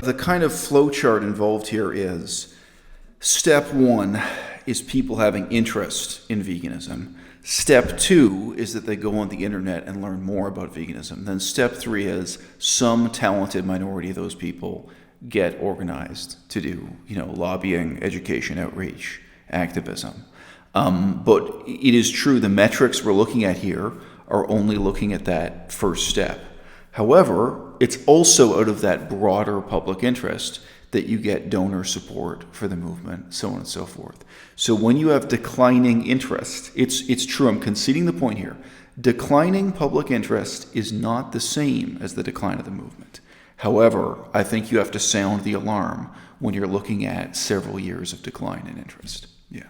The kind of flowchart involved here is step one is people having interest in veganism. Step two is that they go on the internet and learn more about veganism. Then step three is some talented minority of those people get organized to do, lobbying, education, outreach, activism. But it is true the metrics we're looking at here are only looking at that first step. However, it's also out of that broader public interest that you get donor support for the movement, so on and so forth. So when you have declining interest, it's true, I'm conceding the point here. Declining public interest is not the same as the decline of the movement. However, I think you have to sound the alarm when you're looking at several years of decline in interest. Yeah.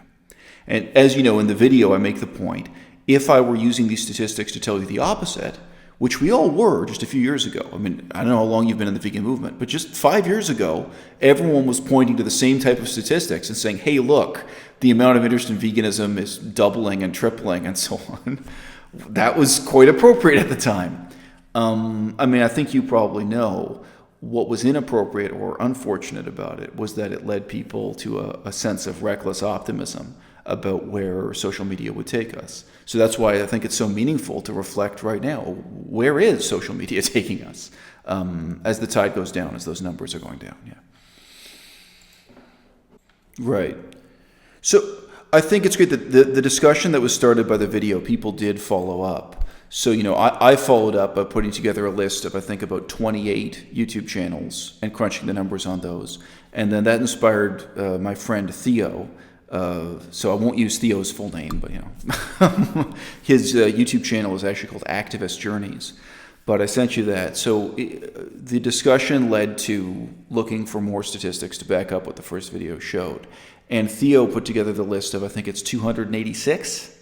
And as you know, in the video, I make the point, if I were using these statistics to tell you the opposite, which we all were just a few years ago. I mean, I don't know how long you've been in the vegan movement, but just 5 years ago, everyone was pointing to the same type of statistics and saying, hey, look, the amount of interest in veganism is doubling and tripling and so on. That was quite appropriate at the time. I think you probably know what was inappropriate or unfortunate about it was that it led people to a sense of reckless optimism about where social media would take us. So that's why I think it's so meaningful to reflect right now. Where is social media taking us as the tide goes down, as those numbers are going down? Yeah. Right. So I think it's great that the discussion that was started by the video, people did follow up. So, I followed up by putting together a list of, I think, about 28 YouTube channels and crunching the numbers on those. And then that inspired my friend Theo. So I won't use Theo's full name, but his YouTube channel is actually called Activist Journeys. But I sent you that. So the discussion led to looking for more statistics to back up what the first video showed. And Theo put together the list of, I think it's 286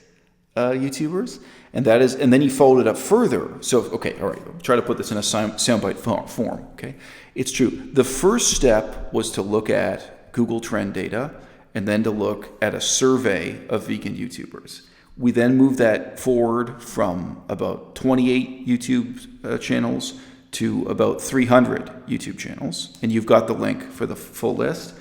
YouTubers. And then he followed it up further. So, okay, all right, I'll try to put this in a soundbite form, okay? It's true. The first step was to look at Google Trend data and then to look at a survey of vegan YouTubers. We then moved that forward from about 28 YouTube channels to about 300 YouTube channels. And you've got the link for the full list.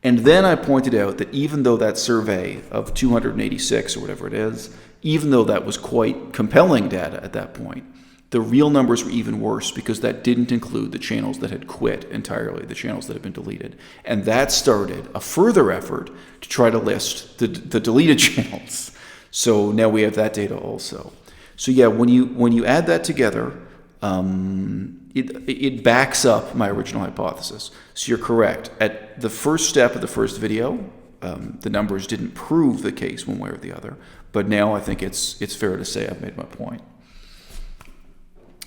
And then I pointed out that even though that survey of 286 or whatever it is, even though that was quite compelling data at that point, the real numbers were even worse because that didn't include the channels that had quit entirely, the channels that had been deleted. And that started a further effort to try to list the deleted channels. So now we have that data also. So yeah, when you add that together, it backs up my original hypothesis. So you're correct. At the first step of the first video, the numbers didn't prove the case one way or the other. But now I think it's fair to say I've made my point.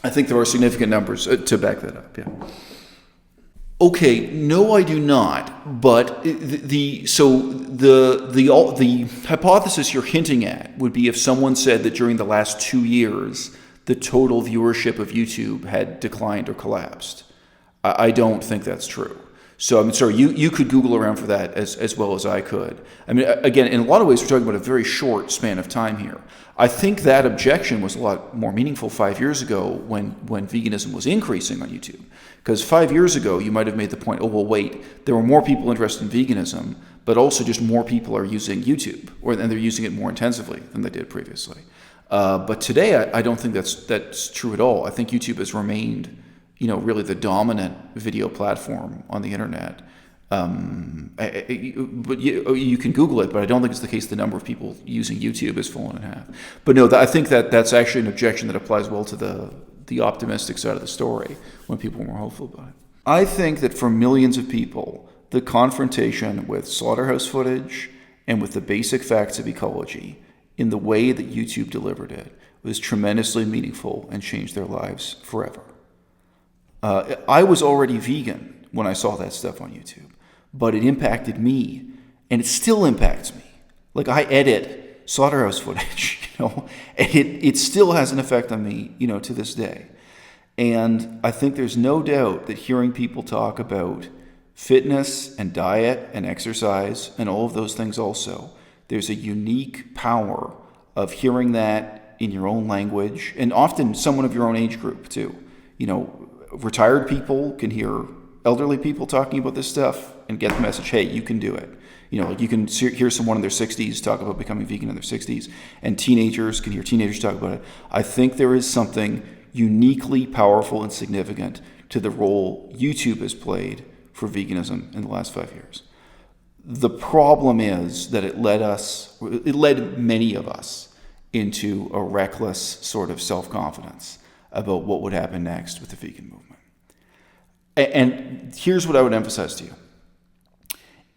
I think there are significant numbers to back that up. Yeah. Okay. No, I do not. But the hypothesis you're hinting at would be if someone said that during the last 2 years the total viewership of YouTube had declined or collapsed. I don't think that's true. So I'm sorry, you could Google around for that as well as I could. I mean, again, in a lot of ways, we're talking about a very short span of time here. I think that objection was a lot more meaningful 5 years ago when veganism was increasing on YouTube. Because 5 years ago, you might have made the point, oh, well, wait, there were more people interested in veganism, but also just more people are using YouTube, and they're using it more intensively than they did previously. But today, I don't think that's true at all. I think YouTube has remained, really the dominant video platform on the internet. But you can Google it, but I don't think it's the case the number of people using YouTube has fallen in half. But no, I think that's actually an objection that applies well to the optimistic side of the story when people are more hopeful about it. I think that for millions of people, the confrontation with slaughterhouse footage and with the basic facts of ecology in the way that YouTube delivered it was tremendously meaningful and changed their lives forever. I was already vegan when I saw that stuff on YouTube, but it impacted me, and it still impacts me. Like, I edit slaughterhouse footage, and it still has an effect on me, to this day. And I think there's no doubt that hearing people talk about fitness and diet and exercise and all of those things also, there's a unique power of hearing that in your own language, and often someone of your own age group too. retired people can hear elderly people talking about this stuff and get the message, hey, you can do it. Like you can hear someone in their 60s talk about becoming vegan in their 60s, and teenagers can hear teenagers talk about it. I think there is something uniquely powerful and significant to the role YouTube has played for veganism in the last 5 years. The problem is that it led many of us into a reckless sort of self-confidence about what would happen next with the vegan movement. And here's what I would emphasize to you.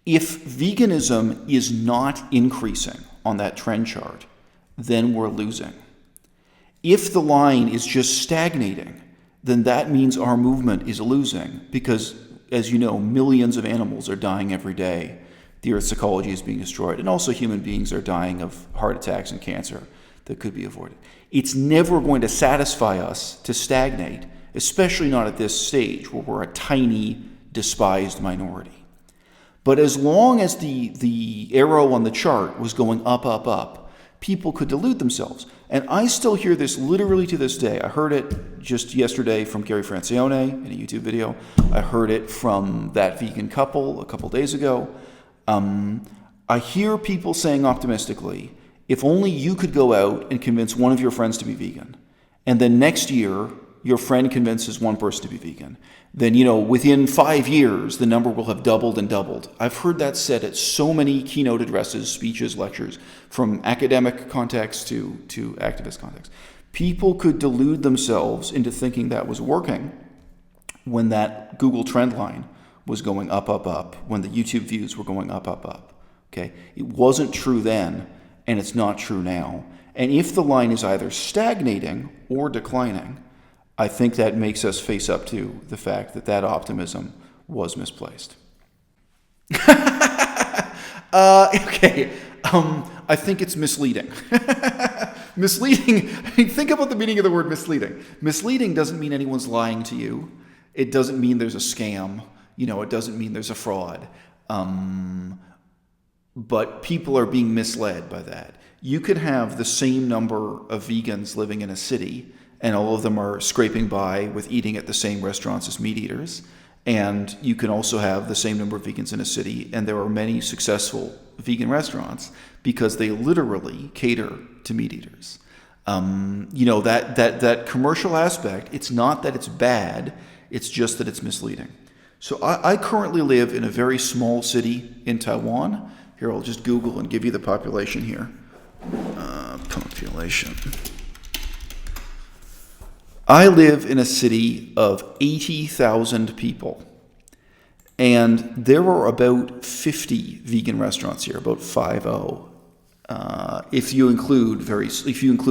If veganism is not increasing on that trend chart, then we're losing. If the line is just stagnating, then that means our movement is losing because, as you know, millions of animals are dying every day. The Earth's ecology is being destroyed, and also human beings are dying of heart attacks and cancer that could be avoided. It's never going to satisfy us to stagnate, especially not at this stage where we're a tiny, despised minority. But as long as the arrow on the chart was going up, up, up, people could delude themselves. And I still hear this literally to this day. I heard it just yesterday from Gary Francione in a YouTube video. I heard it from that vegan couple a couple days ago. I hear people saying optimistically, if only you could go out and convince one of your friends to be vegan, and then next year your friend convinces one person to be vegan, then, within 5 years, the number will have doubled and doubled. I've heard that said at so many keynote addresses, speeches, lectures, from academic context to activist context. People could delude themselves into thinking that was working when that Google trend line was going up, up, up, when the YouTube views were going up, up, up. Okay? It wasn't true then, and it's not true now. And if the line is either stagnating or declining, I think that makes us face up to the fact that optimism was misplaced. Okay. I think it's misleading. Misleading, think about the meaning of the word misleading. Misleading doesn't mean anyone's lying to you. It doesn't mean there's a scam. It doesn't mean there's a fraud. But people are being misled by that. You could have the same number of vegans living in a city, and all of them are scraping by with eating at the same restaurants as meat eaters. And you can also have the same number of vegans in a city, and there are many successful vegan restaurants because they literally cater to meat eaters. That commercial aspect, it's not that it's bad, it's just that it's misleading. So I currently live in a very small city in Taiwan. Here, I'll just Google and give you the population here. Population. I live in a city of 80,000 people, and there are about 50 vegan restaurants here, about 50. If you include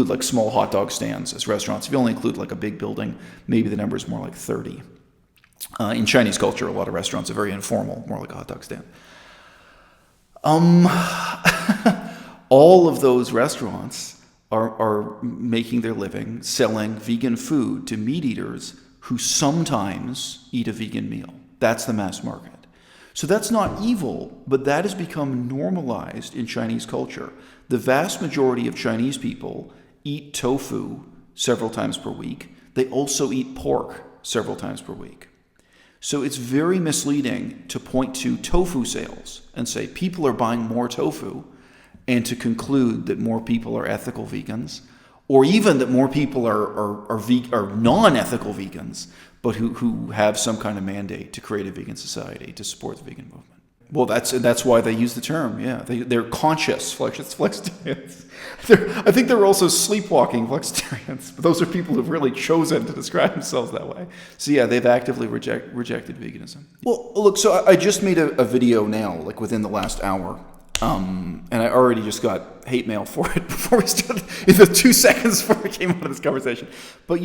like small hot dog stands as restaurants, if you only include like a big building, maybe the number is more like 30. In Chinese culture, a lot of restaurants are very informal, more like a hot dog stand. All of those restaurants are making their living selling vegan food to meat eaters who sometimes eat a vegan meal. That's the mass market. So that's not evil, but that has become normalized in Chinese culture. The vast majority of Chinese people eat tofu several times per week. They also eat pork several times per week. So it's very misleading to point to tofu sales and say people are buying more tofu, and to conclude that more people are ethical vegans, or even that more people are non-ethical vegans, but who have some kind of mandate to create a vegan society to support the vegan movement. Well, that's why they use the term. Yeah, they're conscious flexitarians. I think they're also sleepwalking flexitarians, but those are people who've really chosen to describe themselves that way. So yeah, they've actively rejected veganism. Well, look, so I just made a video now, like within the last hour. And I already just got hate mail for it before we started, in the 2 seconds before we came out of this conversation. But,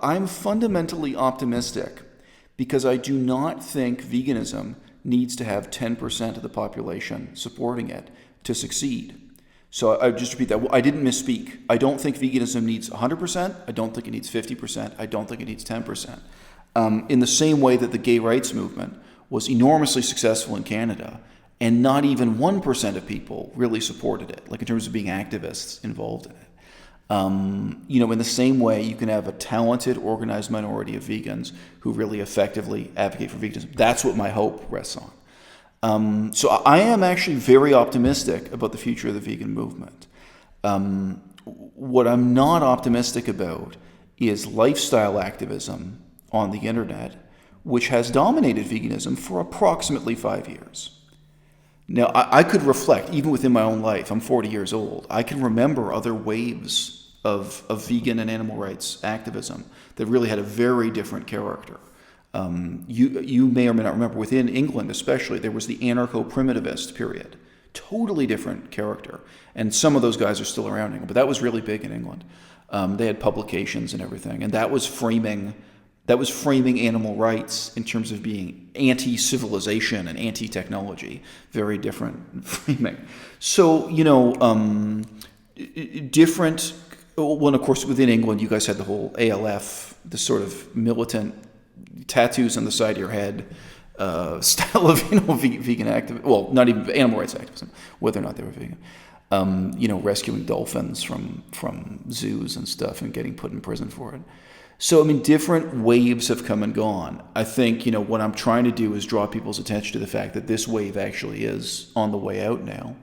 I'm fundamentally optimistic because I do not think veganism needs to have 10% of the population supporting it to succeed. So I just repeat that. I didn't misspeak. I don't think veganism needs 100%. I don't think it needs 50%. I don't think it needs 10%. In the same way that the gay rights movement was enormously successful in Canada, and not even 1% of people really supported it, like in terms of being activists involved in it. In the same way, you can have a talented, organized minority of vegans who really effectively advocate for veganism. That's what my hope rests on. So I am actually very optimistic about the future of the vegan movement. What I'm not optimistic about is lifestyle activism on the internet, which has dominated veganism for approximately 5 years. Now, I could reflect, even within my own life, I'm 40 years old, I can remember other waves of vegan and animal rights activism that really had a very different character. You may or may not remember, within England especially, there was the anarcho-primitivist period. Totally different character. And some of those guys are still around in England, but that was really big in England. They had publications and everything, and that was framing animal rights in terms of being anti-civilization and anti-technology. Very different framing. So, different. Well, and of course, within England, you guys had the whole ALF, the sort of militant tattoos on the side of your head style of vegan activism. Well, not even animal rights activism, whether or not they were vegan. Rescuing dolphins from zoos and stuff and getting put in prison for it. So, different waves have come and gone. I think, what I'm trying to do is draw people's attention to the fact that this wave actually is on the way out now,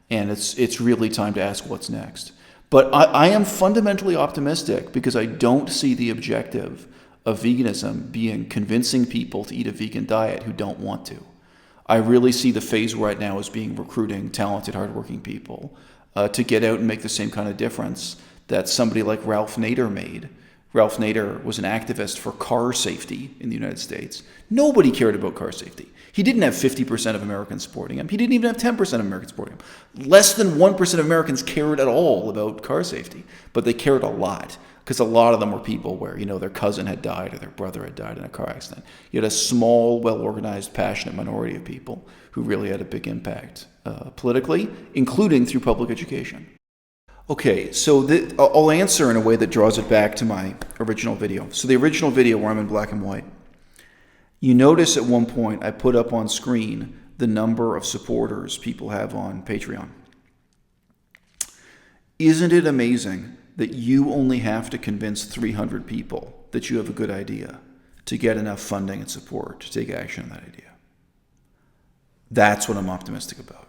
and it's really time to ask what's next. But I am fundamentally optimistic because I don't see the objective of veganism being convincing people to eat a vegan diet who don't want to. I really see the phase right now as being recruiting talented, hardworking people to get out and make the same kind of difference that somebody like Ralph Nader made. Ralph Nader was an activist for car safety in the United States. Nobody cared about car safety. He didn't have 50% of Americans supporting him. He didn't even have 10% of Americans supporting him. Less than 1% of Americans cared at all about car safety, but they cared a lot because a lot of them were people where, their cousin had died or their brother had died in a car accident. You had a small, well-organized, passionate minority of people who really had a big impact politically, including through public education. Okay, so I'll answer in a way that draws it back to my original video. So the original video where I'm in black and white, you notice at one point I put up on screen the number of supporters people have on Patreon. Isn't it amazing that you only have to convince 300 people that you have a good idea to get enough funding and support to take action on that idea? That's what I'm optimistic about.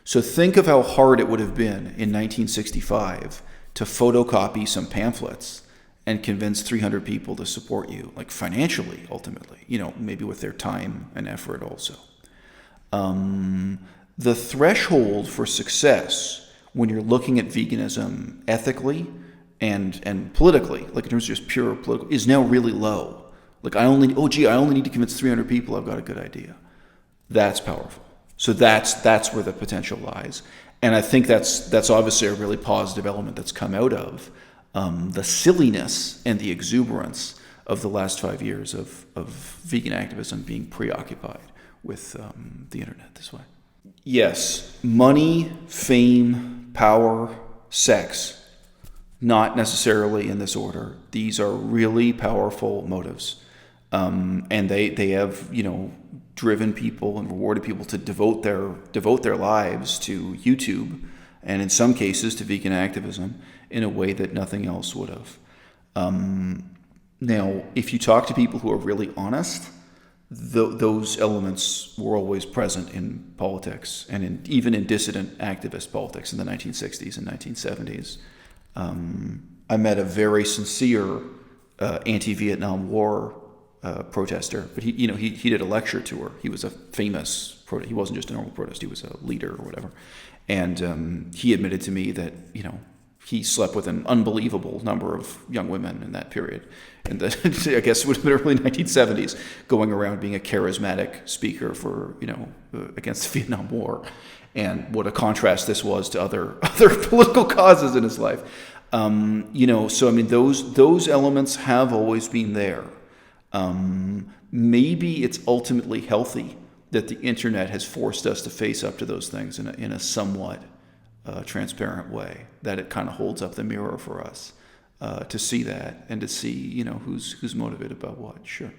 So think of how hard it would have been in 1965 to photocopy some pamphlets and convince 300 people to support you, like financially, ultimately, maybe with their time and effort also. The threshold for success when you're looking at veganism ethically and politically, like in terms of just pure political, is now really low. Like I only need to convince 300 people I've got a good idea. That's powerful. So that's where the potential lies. And I think that's obviously a really positive element that's come out of the silliness and the exuberance of the last 5 years of vegan activism being preoccupied with the internet this way. Yes, money, fame, power, sex, not necessarily in this order. These are really powerful motives. And they have, driven people and rewarded people to devote their lives to YouTube and in some cases to vegan activism in a way that nothing else would have. Now, if you talk to people who are really honest, those elements were always present in politics and even in dissident activist politics in the 1960s and 1970s. I met a very sincere anti-Vietnam War protester, but he did a lecture tour. He was a famous he wasn't just a normal protest. He was a leader or whatever, and he admitted to me that he slept with an unbelievable number of young women in that period, and that I guess it would have been early 1970s, going around being a charismatic speaker for against the Vietnam War, and what a contrast this was to other political causes in his life. So those elements have always been there. Maybe it's ultimately healthy that the internet has forced us to face up to those things in a somewhat transparent way, that it kind of holds up the mirror for us to see that and to see who's motivated about what. Sure.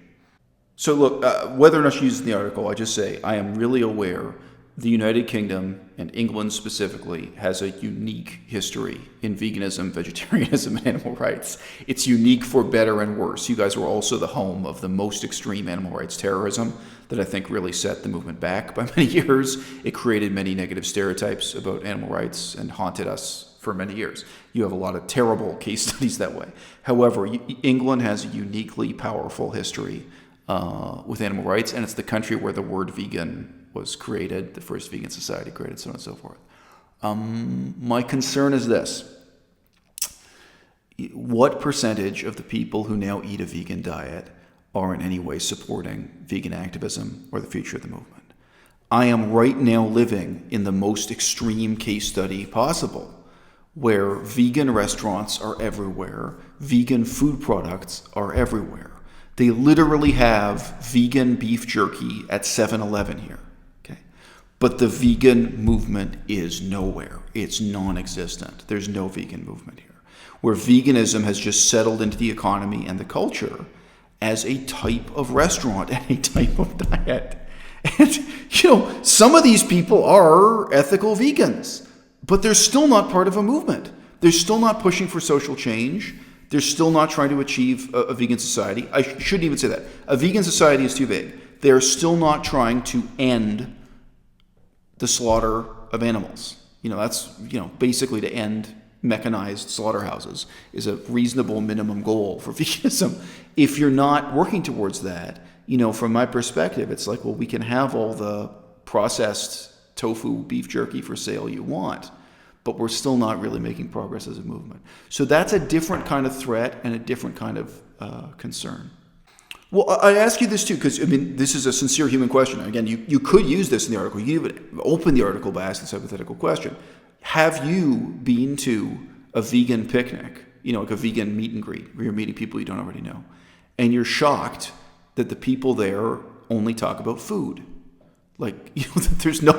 So look, whether or not she uses the article, I just say I am really aware the United Kingdom, and England specifically, has a unique history in veganism, vegetarianism, and animal rights. It's unique for better and worse. You guys were also the home of the most extreme animal rights terrorism that I think really set the movement back by many years. It created many negative stereotypes about animal rights and haunted us for many years. You have a lot of terrible case studies that way. However, England has a uniquely powerful history with animal rights, and it's the country where the word vegan was created, the first vegan society created, so on and so forth. My concern is this. What percentage of the people who now eat a vegan diet are in any way supporting vegan activism or the future of the movement? I am right now living in the most extreme case study possible, where vegan restaurants are everywhere, vegan food products are everywhere. They literally have vegan beef jerky at 7-Eleven here. But the vegan movement is nowhere. It's non-existent. There's no vegan movement here. Where veganism has just settled into the economy and the culture as a type of restaurant and a type of diet. And, some of these people are ethical vegans, but they're still not part of a movement. They're still not pushing for social change. They're still not trying to achieve a vegan society. I shouldn't even say that. A vegan society is too vague. They're still not trying to end the slaughter of animals. That's, basically to end mechanized slaughterhouses is a reasonable minimum goal for veganism. If you're not working towards that, from my perspective, it's like, well, we can have all the processed tofu beef jerky for sale you want, but we're still not really making progress as a movement. So that's a different kind of threat and a different kind of concern. Well, I ask you this too, because this is a sincere human question. Again, you could use this in the article. You could open the article by asking this hypothetical question. Have you been to a vegan picnic, like a vegan meet and greet, where you're meeting people you don't already know, and you're shocked that the people there only talk about food? There's no...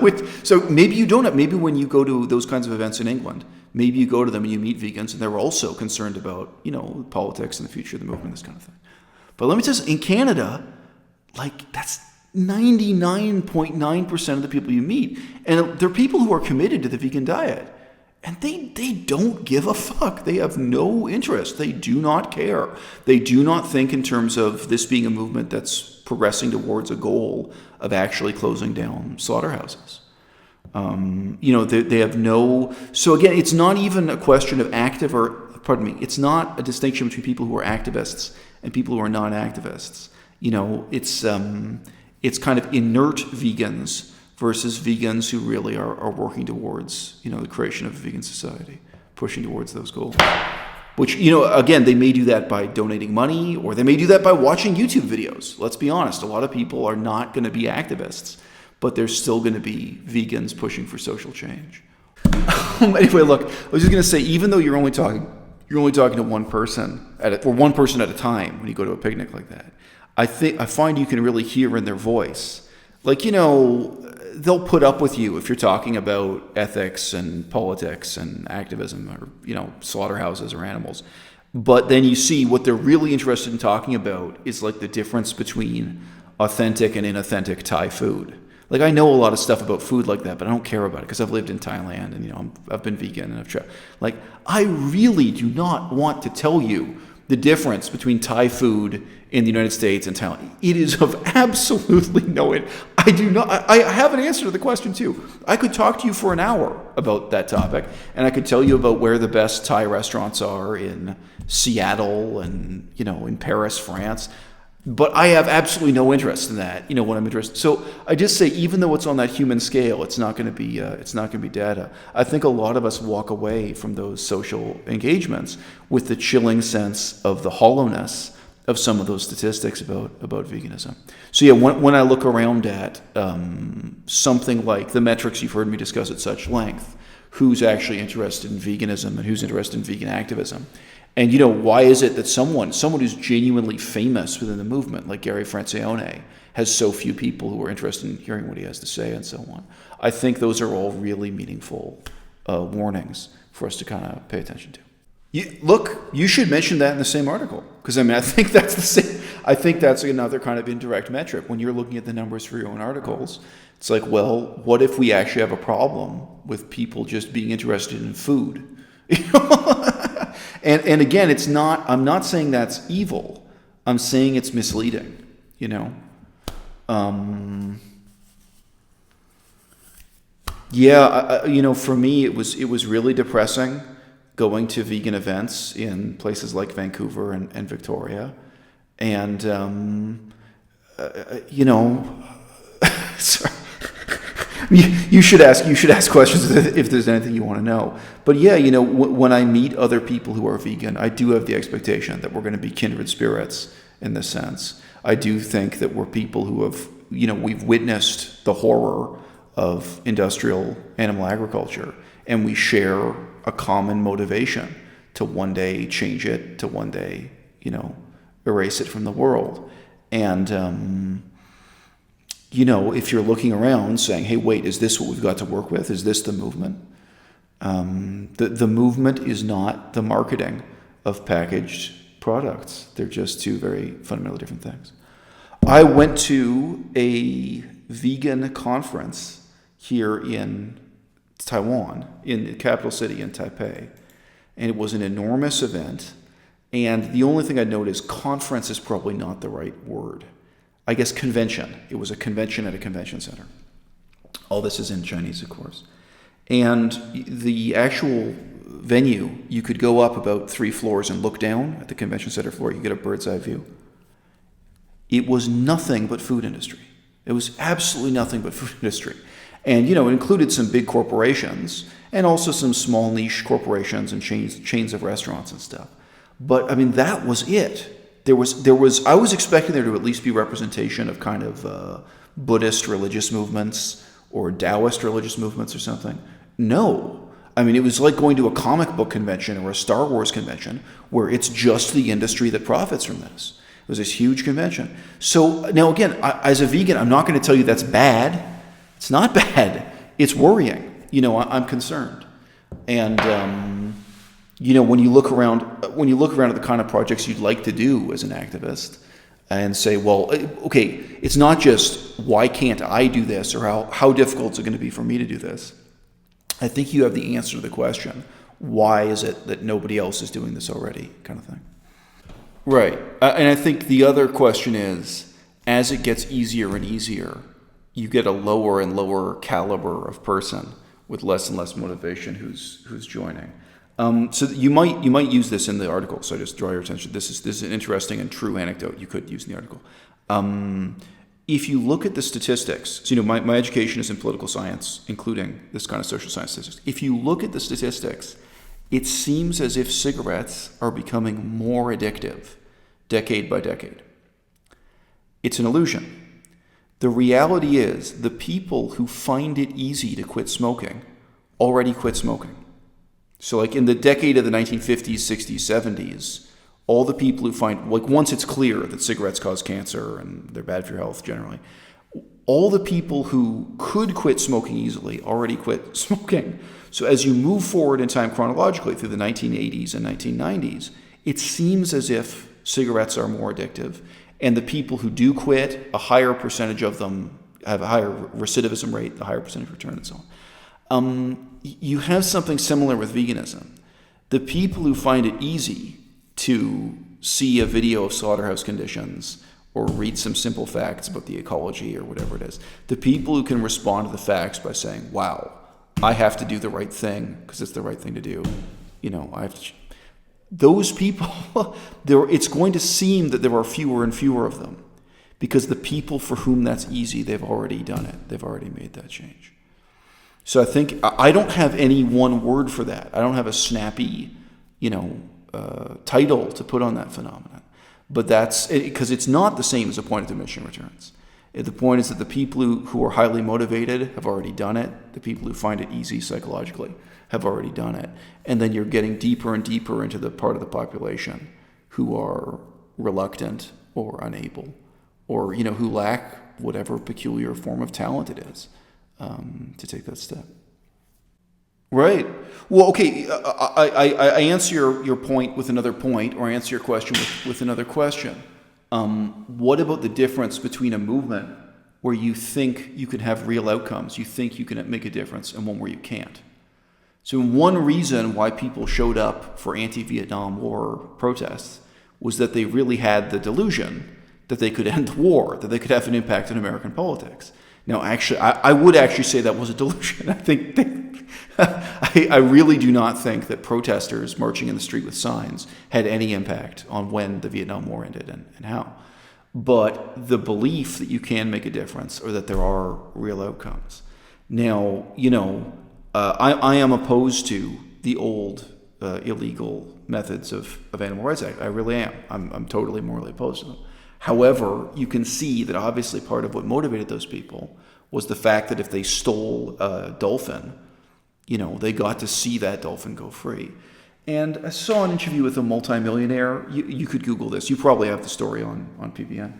So maybe you don't have... Maybe when you go to those kinds of events in England, maybe you go to them and you meet vegans, and they're also concerned about, politics and the future of the movement, this kind of thing. But let me tell you, in Canada, that's 99.9% of the people you meet. And they're people who are committed to the vegan diet. And they don't give a fuck. They have no interest. They do not care. They do not think in terms of this being a movement that's progressing towards a goal of actually closing down slaughterhouses. They have no... So again, it's not even a question of it's not a distinction between people who are activists and people who are non-activists. It's kind of inert vegans versus vegans who really are working towards, the creation of a vegan society, pushing towards those goals. Which, again, they may do that by donating money, or they may do that by watching YouTube videos. Let's be honest, a lot of people are not going to be activists, but there's still going to be vegans pushing for social change. Anyway, look, I was just going to say, even though you're only talking to one person at a time when you go to a picnic like that, I find you can really hear in their voice. They'll put up with you if you're talking about ethics and politics and activism or, slaughterhouses or animals. But then you see what they're really interested in talking about is the difference between authentic and inauthentic Thai food. I know a lot of stuff about food like that, but I don't care about it because I've lived in Thailand and, I've been vegan and I've tried. I really do not want to tell you the difference between Thai food in the United States and Thailand. It is of absolutely no... I have an answer to the question too. I could talk to you for an hour about that topic, and I could tell you about where the best Thai restaurants are in Seattle and, in Paris, France. But I have absolutely no interest in that, when I'm interested. So I just say, even though it's on that human scale, it's not going to be data. I think a lot of us walk away from those social engagements with the chilling sense of the hollowness of some of those statistics about veganism. So yeah, when I look around at something like the metrics you've heard me discuss at such length, who's actually interested in veganism and who's interested in vegan activism, and why is it that someone who's genuinely famous within the movement, like Gary Francione, has so few people who are interested in hearing what he has to say and so on? I think those are all really meaningful warnings for us to kind of pay attention to. You should mention that in the same article, because I mean, I think that's the same. I think that's another kind of indirect metric. When you're looking at the numbers for your own articles, it's like, well, what if we actually have a problem with people just being interested in food? And again, it's not. I'm not saying that's evil. I'm saying it's misleading. For me, it was really depressing going to vegan events in places like Vancouver and Victoria, and sorry. You should ask questions if there's anything you want to know. But yeah, when I meet other people who are vegan, I do have the expectation that we're going to be kindred spirits in this sense. I do think that we're people who have, we've witnessed the horror of industrial animal agriculture, and we share a common motivation to one day change it, to one day, erase it from the world. And, if you're looking around saying, hey, wait, is this what we've got to work with? Is this the movement? The movement is not the marketing of packaged products. They're just two very fundamentally different things. I went to a vegan conference here in Taiwan, in the capital city in Taipei, and it was an enormous event. And the only thing I'd note is conference is probably not the right word. I guess convention. It was a convention at a convention center. All this is in Chinese, of course. And the actual venue, you could go up about 3 floors and look down at the convention center floor. You get a bird's eye view. It was nothing but food industry. It was absolutely nothing but food industry. And, it included some big corporations and also some small niche corporations and chains of restaurants and stuff. But, I mean, that was it. There was. I was expecting there to at least be representation of kind of Buddhist religious movements or Taoist religious movements or something. No. I mean, it was like going to a comic book convention or a Star Wars convention where it's just the industry that profits from this. It was this huge convention. So now again, as a vegan, I'm not going to tell you that's bad. It's not bad. It's worrying. I'm concerned. And, when you look around at the kind of projects you'd like to do as an activist and say, well, okay, it's not just why can't I do this or how difficult is it going to be for me to do this? I think you have the answer to the question, why is it that nobody else is doing this already, kind of thing. Right. And I think the other question is, as it gets easier and easier, you get a lower and lower caliber of person with less and less motivation who's joining. So you might use this in the article. So just draw your attention. This is an interesting and true anecdote you could use in the article. If you look at the statistics, so my education is in political science, including this kind of social science statistics. If you look at the statistics, it seems as if cigarettes are becoming more addictive decade by decade. It's an illusion. The reality is the people who find it easy to quit smoking already quit smoking. So like in the decade of the 1950s, 60s, 70s, all the people who find, like once it's clear that cigarettes cause cancer and they're bad for your health generally, all the people who could quit smoking easily already quit smoking. So as you move forward in time chronologically through the 1980s and 1990s, it seems as if cigarettes are more addictive. And the people who do quit, a higher percentage of them have a higher recidivism rate, a higher percentage return and so on. You have something similar with veganism. The people who find it easy to see a video of slaughterhouse conditions or read some simple facts about the ecology or whatever it is, the people who can respond to the facts by saying, wow, I have to do the right thing because it's the right thing to do. I have to... Those people, it's going to seem that there are fewer and fewer of them because the people for whom that's easy, they've already done it. They've already made that change. So I think I don't have any one word for that. I don't have a snappy, title to put on that phenomenon. But that's because it's not the same as a point of diminishing returns. The point is that the people who are highly motivated have already done it. The people who find it easy psychologically have already done it. And then you're getting deeper and deeper into the part of the population who are reluctant or unable or, who lack whatever peculiar form of talent it is to take that step. Right. Well, okay. I answer your point with another point, or I answer your question with another question. What about the difference between a movement where you think you can have real outcomes, you think you can make a difference, and one where you can't? So one reason why people showed up for anti-Vietnam War protests was that they really had the delusion that they could end the war, that they could have an impact on American politics. Now, actually, I would actually say that was a delusion. I really do not think that protesters marching in the street with signs had any impact on when the Vietnam War ended and how. But the belief that you can make a difference, or that there are real outcomes. Now, I am opposed to the old illegal methods of Animal Rights Act. I really am. I'm totally morally opposed to them. However, you can see that obviously part of what motivated those people was the fact that if they stole a dolphin, they got to see that dolphin go free. And I saw an interview with a multimillionaire. You could Google this. You probably have the story on PBN.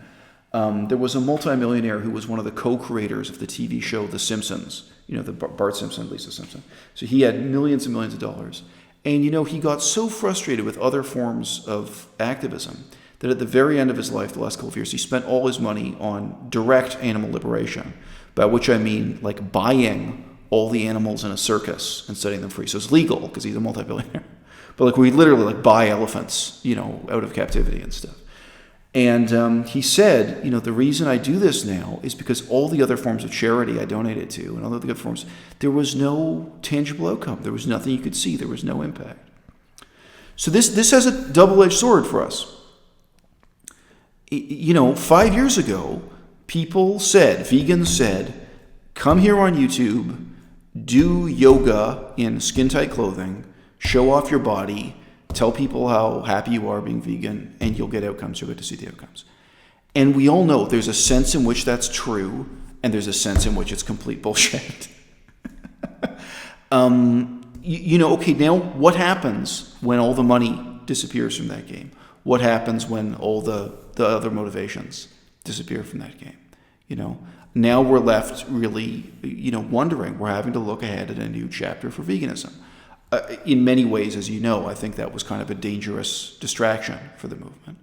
There was a multimillionaire who was one of the co-creators of the TV show The Simpsons. The Bart Simpson, Lisa Simpson. So he had millions and millions of dollars. And, he got so frustrated with other forms of activism that at the very end of his life, the last couple of years, he spent all his money on direct animal liberation, by which I mean like buying all the animals in a circus and setting them free. So it's legal because he's a multi-billionaire. But we literally buy elephants, out of captivity and stuff. And he said, the reason I do this now is because all the other forms of charity I donated to and all the other forms, there was no tangible outcome. There was nothing you could see. There was no impact. So this has a double-edged sword for us. 5 years ago, vegans said, come here on YouTube, do yoga in skin-tight clothing, show off your body, tell people how happy you are being vegan, and you'll get outcomes. You'll get to see the outcomes. And we all know there's a sense in which that's true, and there's a sense in which it's complete bullshit. Okay, now what happens when all the money disappears from that game? What happens when all the other motivations disappear from that game? Now we're left really, wondering. We're having to look ahead at a new chapter for veganism. In many ways, as you know, I think that was kind of a dangerous distraction for the movement.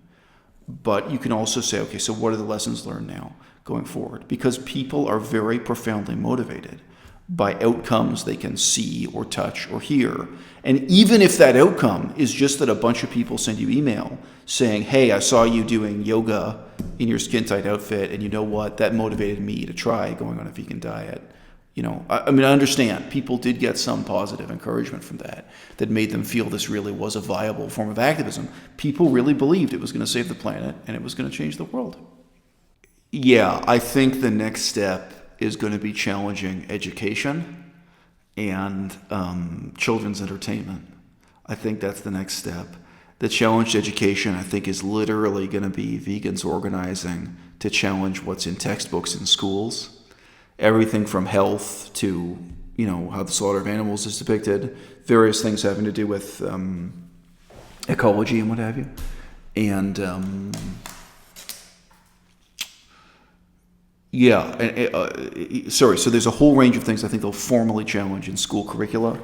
But you can also say, okay, so what are the lessons learned now going forward? Because people are very profoundly motivated by outcomes they can see or touch or hear. And even if that outcome is just that a bunch of people send you email saying, hey, I saw you doing yoga in your skin-tight outfit, and you know what? That motivated me to try going on a vegan diet. I understand people did get some positive encouragement from that made them feel this really was a viable form of activism. People really believed it was going to save the planet and it was going to change the world. Yeah, I think the next step is going to be challenging education and children's entertainment. I think that's the next step. The challenge to education, I think, is literally going to be vegans organizing to challenge what's in textbooks in schools. Everything from health to, how the slaughter of animals is depicted, various things having to do with ecology and what have you. And so there's a whole range of things I think they'll formally challenge in school curricula,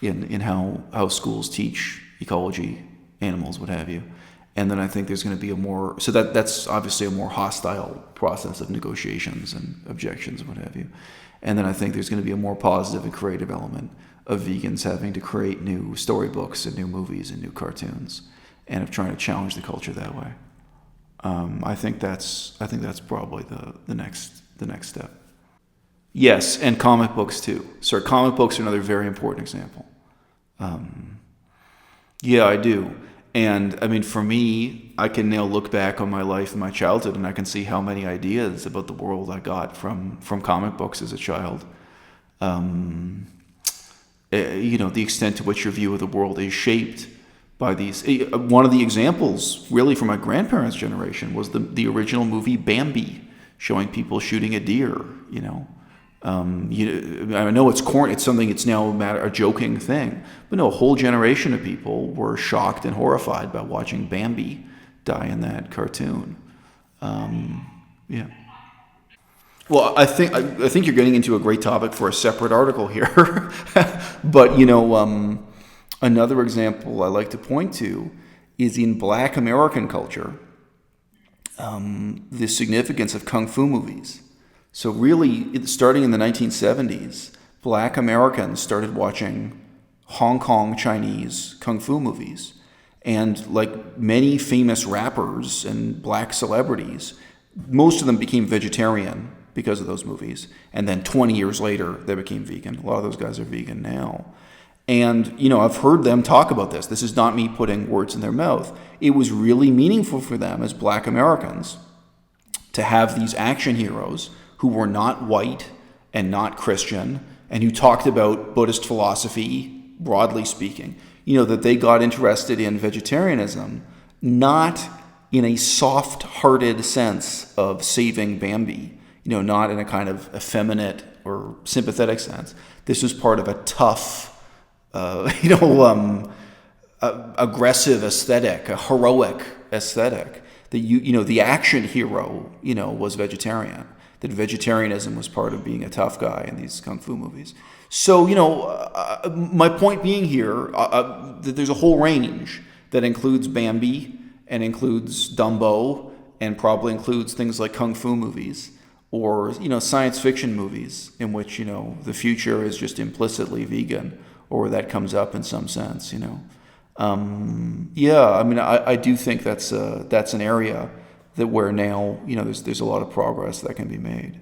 in how schools teach ecology, animals, what have you. And then I think there's going to be that's obviously a more hostile process of negotiations and objections and what have you. And then I think there's going to be a more positive and creative element of vegans having to create new storybooks and new movies and new cartoons, and of trying to challenge the culture that way. I think that's probably the next step. Yes, and comic books too. So comic books are another very important example. Yeah, I do. And for me, I can now look back on my life and my childhood, and I can see how many ideas about the world I got from comic books as a child. The extent to which your view of the world is shaped by these. One of the examples, really, from my grandparents' generation was the original movie Bambi, showing people shooting a deer. I know it's corny. It's something. It's now a joking thing, but no, a whole generation of people were shocked and horrified by watching Bambi die in that cartoon. Yeah. Well, I think you're getting into a great topic for a separate article here. But another example I like to point to is in Black American culture, the significance of kung fu movies. So really, starting in the 1970s, Black Americans started watching Hong Kong Chinese kung fu movies. And like many famous rappers and black celebrities, most of them became vegetarian because of those movies. And then 20 years later, they became vegan. A lot of those guys are vegan now. And, I've heard them talk about this. This is not me putting words in their mouth. It was really meaningful for them as Black Americans to have these action heroes who were not white and not Christian and who talked about Buddhist philosophy, broadly speaking, that they got interested in vegetarianism, not in a soft-hearted sense of saving Bambi, not in a kind of effeminate or sympathetic sense. This was part of a tough, aggressive aesthetic, a heroic aesthetic. That the action hero, was vegetarian. That vegetarianism was part of being a tough guy in these kung fu movies. So, my point being here, that there's a whole range that includes Bambi and includes Dumbo and probably includes things like kung fu movies or, science fiction movies in which, the future is just implicitly vegan or that comes up in some sense, I do think that's an area that where now, there's a lot of progress that can be made.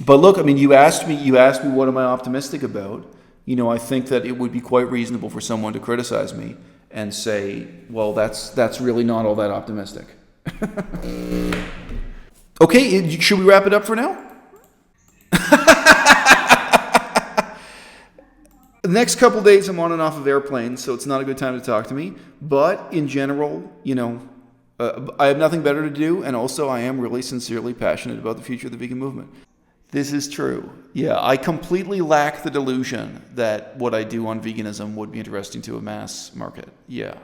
But look, you asked me what am I optimistic about? I think that it would be quite reasonable for someone to criticize me and say, well, that's really not all that optimistic. Okay, should we wrap it up for now? The next couple days I'm on and off of airplanes, so it's not a good time to talk to me. But in general, I have nothing better to do, and also I am really sincerely passionate about the future of the vegan movement. This is true. Yeah, I completely lack the delusion that what I do on veganism would be interesting to a mass market. Yeah.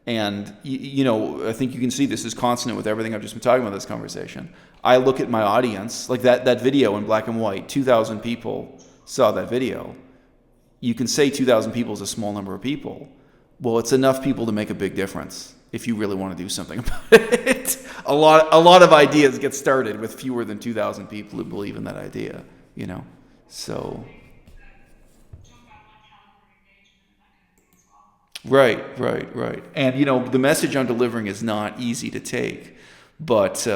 And, I think you can see this is consonant with everything I've just been talking about in this conversation. I look at my audience, like that video in black and white, 2,000 people saw that video. You can say 2,000 people is a small number of people. Well, it's enough people to make a big difference if you really want to do something about it. A lot of ideas get started with fewer than 2,000 people who believe in that idea, So right. And the message I'm delivering is not easy to take, but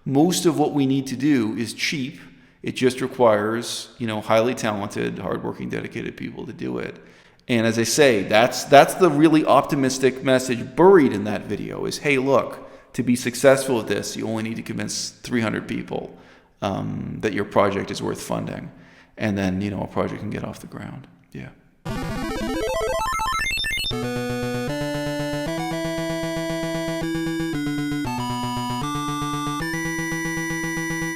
most of what we need to do is cheap. It just requires, highly talented, hardworking, dedicated people to do it. And as I say, that's the really optimistic message buried in that video is, hey, look, to be successful at this, you only need to convince 300 people that your project is worth funding. And then, a project can get off the ground. Yeah.